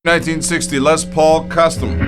1960 Les Paul Custom.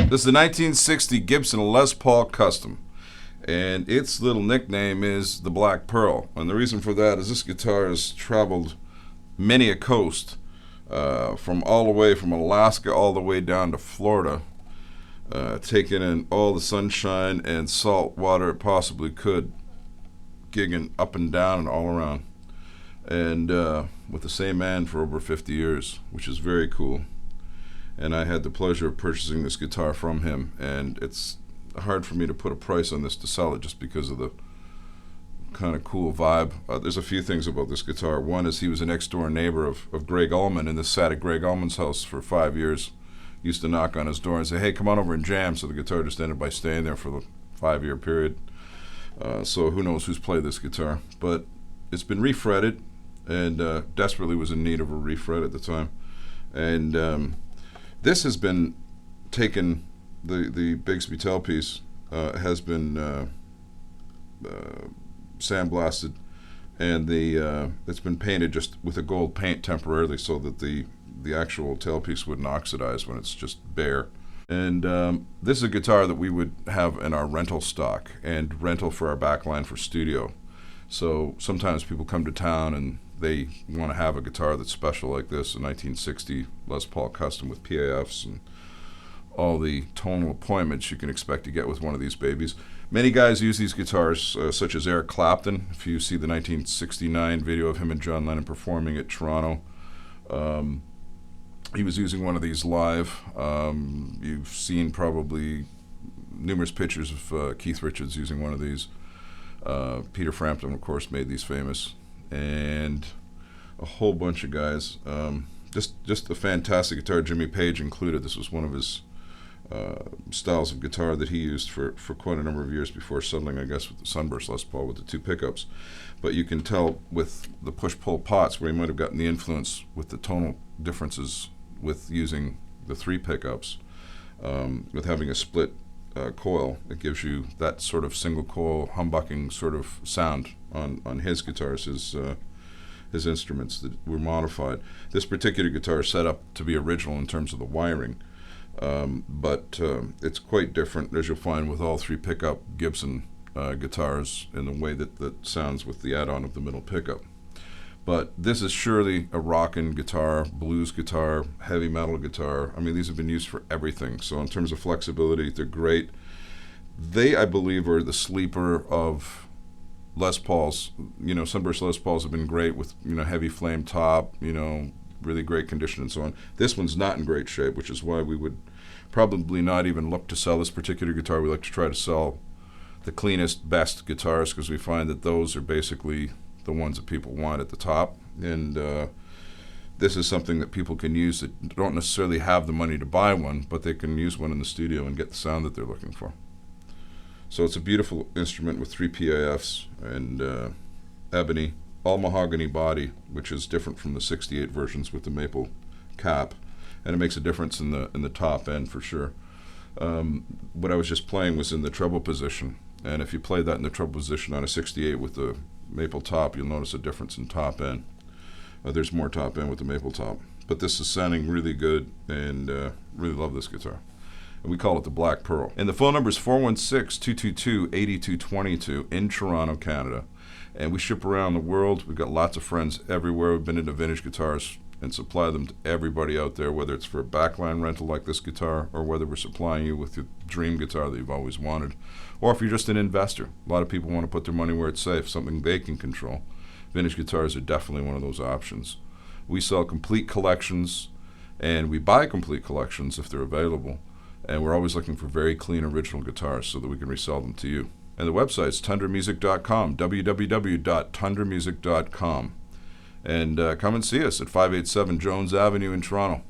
This is the 1960 Gibson Les Paul Custom, and its little nickname is the Black Pearl. And the reason for that is this guitar has traveled many a coast, from all the way from Alaska all the way down to Florida, taking in all the sunshine and salt water it possibly could, gigging up and down and all around, and with the same man for over 50 years, which is very cool. And I had the pleasure of purchasing this guitar from him, and it's hard for me to put a price on this to sell it just because of the kind of cool vibe. There's a few things about this guitar. One is he was a next door neighbor of Greg Allman, and this sat at Greg Allman's house for 5 years. Used to knock on his door and say, hey, come on over and jam. So the guitar just ended by staying there for the 5-year period. So who knows who's played this guitar. But it's been refretted, and desperately was in need of a refret at the time. And this has been taken, the Bigsby tailpiece has been sandblasted, and it's been painted just with a gold paint temporarily so that the actual tailpiece wouldn't oxidize when it's just bare. And this is a guitar that we would have in our rental stock and rental for our backline for studio. So sometimes people come to town and they want to have a guitar that's special like this, a 1960 Les Paul Custom with PAFs and all the tonal appointments you can expect to get with one of these babies. Many guys use these guitars, such as Eric Clapton. If you see the 1969 video of him and John Lennon performing at Toronto, he was using one of these live. You've seen probably numerous pictures of Keith Richards using one of these. Peter Frampton, of course, made these famous, and a whole bunch of guys. Just a fantastic guitar, Jimmy Page included. This was one of his styles of guitar that he used for quite a number of years before settling, I guess, with the Sunburst Les Paul with the 2 pickups. But you can tell with the push-pull pots where he might have gotten the influence with the tonal differences with using the 3 pickups, with having a split coil. It gives you that sort of single coil humbucking sort of sound on his guitars, his instruments that were modified. This particular guitar is set up to be original in terms of the wiring, but it's quite different, as you'll find with all 3 pickup Gibson guitars, in the way that sounds with the add-on of the middle pickup. But this is surely a rockin' guitar, blues guitar, heavy metal guitar. I mean, these have been used for everything. So in terms of flexibility, they're great. They, I believe, are the sleeper of Les Pauls. Sunburst Les Pauls have been great with, heavy flame top, really great condition and so on. This one's not in great shape, which is why we would probably not even look to sell this particular guitar. We like to try to sell the cleanest, best guitars, because we find that those are basically the ones that people want at the top. And this is something that people can use that don't necessarily have the money to buy one, but they can use one in the studio and get the sound that they're looking for. So it's a beautiful instrument with 3 PAFs and ebony, all mahogany body, which is different from the 68 versions with the maple cap, and it makes a difference in the top end for sure. What I was just playing was in the treble position, and if you play that in the treble position on a 68 with the maple top, you'll notice a difference in top end. There's more top end with the maple top, but this is sounding really good, and really love this guitar. And we call it the Black Pearl. And the phone number is 416-222-8222 in Toronto, Canada. And we ship around the world. We've got lots of friends everywhere. We've been into vintage guitars and supply them to everybody out there, whether it's for a backline rental like this guitar, or whether we're supplying you with your dream guitar that you've always wanted, or if you're just an investor. A lot of people want to put their money where it's safe, something they can control. Vintage guitars are definitely one of those options. We sell complete collections, and we buy complete collections if they're available. And we're always looking for very clean original guitars so that we can resell them to you. And the website's tundramusic.com, www.tundramusic.com. And come and see us at 587 Jones Avenue in Toronto.